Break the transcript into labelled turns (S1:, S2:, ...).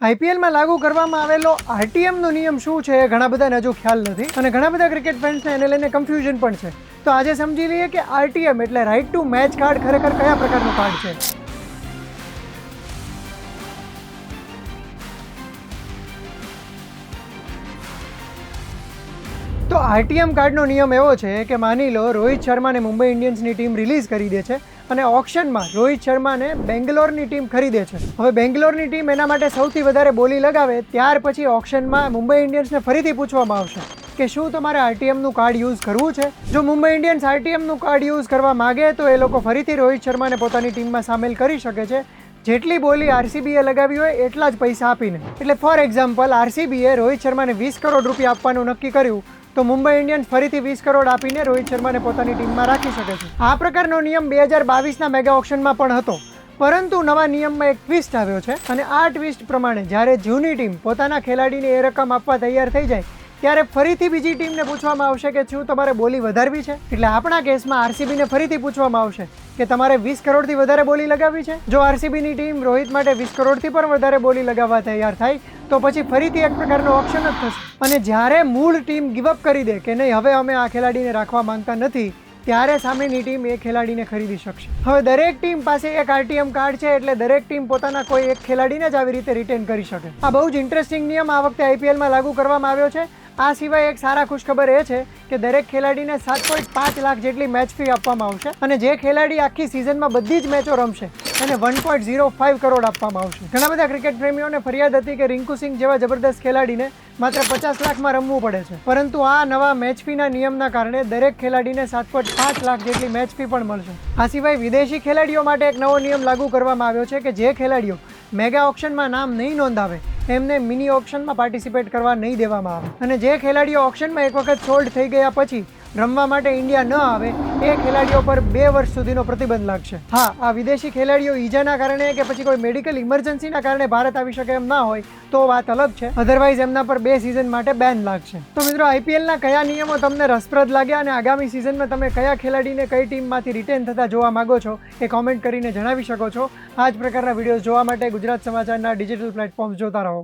S1: આઈપીએલમાં લાગુ કરવામાં આવેલો આરટીએમનો નિયમ શું છે એ ઘણા બધાને હજુ ખ્યાલ નથી અને ઘણા બધા ક્રિકેટ ફેન્સને એને લઈને કન્ફ્યુઝન પણ છે. તો આજે સમજી લઈએ કે આરટીએમ એટલે રાઇટ ટુ મેચ કાર્ડ ખરેખર કયા પ્રકારનું કાર્ડ છે. તો આરટીએમ કાર્ડનો નિયમ એવો છે કે માની લો રોહિત શર્માને મુંબઈ ઇન્ડિયન્સની ટીમ રિલીઝ કરી દે છે અને ઓક્શનમાં રોહિત શર્માને બેંગ્લોરની ટીમ ખરીદે છે. હવે બેંગ્લોરની ટીમ એના માટે સૌથી વધારે બોલી લગાવે ત્યાર પછી ઓક્શનમાં મુંબઈ ઇન્ડિયન્સને ફરીથી પૂછવામાં આવશે કે શું તમારે આરટીએમનું કાર્ડ યુઝ કરવું છે. જો મુંબઈ ઇન્ડિયન્સ આરટીએમનું કાર્ડ યુઝ કરવા માગે તો એ લોકો ફરીથી રોહિત શર્માને પોતાની ટીમમાં સામેલ કરી શકે છે જેટલી બોલી આરસીબીએ લગાવી હોય એટલા જ પૈસા આપીને. એટલે ફોર એક્ઝામ્પલ આરસીબીએ રોહિત શર્માને 20 કરોડ રૂપિયા આપવાનું નક્કી કર્યું તો મુંબઈ ઇન્ડિયન્સ ફરીથી 20 કરોડ આપીને રોહિત શર્માને પોતાની ટીમમાં રાખી શકે છે. આ પ્રકારનો નિયમ 2022ના મેગા ઓક્શનમાં પણ હતો, પરંતુ નવા નિયમમાં એક ટ્વિસ્ટ આવ્યો છે અને આ ટ્વિસ્ટ પ્રમાણે જ્યારે જૂની ટીમ પોતાના ખેલાડીને એ રકમ આપવા તૈયાર થઈ જાય ત્યારે ફરીથી બીજી ટીમને પૂછવામાં આવશે કે શું તમારે બોલી વધારવી છે. એટલે આપણા કેસમાં આરસીબીને ફરીથી પૂછવામાં આવશે કે તમારે 20 કરોડથી વધારે બોલી લગાવવી છે. જો આરસીબીની ટીમ રોહિત માટે 20 કરોડથી પણ વધારે બોલી લગાવવા તૈયાર થાય તો પછી ફરીથી એક પ્રકારનો ઓપ્શન જ થશે. અને જ્યારે મૂળ ટીમ ગિવઅપ કરી દે કે નહીં હવે અમે આ ખેલાડીને રાખવા માંગતા નથી ત્યારે સામેની ટીમ એ ખેલાડીને ખરીદી શકશે. હવે દરેક ટીમ પાસે એક આરટીએમ કાર્ડ છે એટલે દરેક ટીમ પોતાના કોઈ એક ખેલાડીને જ આવી રીતે રિટેન કરી શકે. આ બહુ જ ઇન્ટરેસ્ટિંગ નિયમ આ વખતે આઈપીએલમાં લાગુ કરવામાં આવ્યો છે. આ સિવાય એક સારા ખુશખબર એ છે કે દરેક ખેલાડીને 7.5 લાખ જેટલી મેચ ફી આપવામાં આવશે અને જે ખેલાડી આખી સિઝનમાં બધી જ મેચો રમશે એને 1.05 કરોડ આપવામાં આવશે. ઘણા બધા ક્રિકેટ પ્રેમીઓને ફરિયાદ હતી કે રિંકુ સિંહ જેવા જબરદસ્ત ખેલાડીને માત્ર 50 લાખમાં રમવું પડે છે, પરંતુ આ નવા મેચ ફીના નિયમના કારણે દરેક ખેલાડીને 7.5 લાખ જેટલી મેચ ફી પણ મળશે. આ સિવાય વિદેશી ખેલાડીઓ માટે એક નવો નિયમ લાગુ કરવામાં આવ્યો છે કે જે ખેલાડીઓ મેગા ઓક્શનમાં નામ નહીં નોંધાવે એમને મિની ઓક્શનમાં પાર્ટિસિપેટ કરવા નહીં દેવામાં આવે અને જે ખેલાડીઓ ઓક્શનમાં એક વખત સોલ્ડ થઈ ગયા પછી રમવા માટે ઇન્ડિયા ન આવે એ ખેલાડીઓ પર 2 વર્ષ સુધીનો પ્રતિબંધ લાગશે. હા, આ વિદેશી ખેલાડીઓ ઈજાના કારણે કે પછી કોઈ મેડિકલ ઇમરજન્સીના કારણે ભારત આવી શકે એમ ના હોય તો વાત અલગ છે, અધરવાઇઝ એમના પર 2 સિઝન માટે બેન લાગશે. તો મિત્રો, આઈપીએલના કયા નિયમો તમને રસપ્રદ લાગ્યા અને આગામી સિઝનમાં તમે કયા ખેલાડીને કઈ ટીમમાંથી રિટેન થતા જોવા માંગો છો એ કોમેન્ટ કરીને જણાવી શકો છો. આ જ પ્રકારના વિડીયોઝ જોવા માટે ગુજરાત સમાચારના ડિજિટલ પ્લેટફોર્મ્સ જોતા રહો.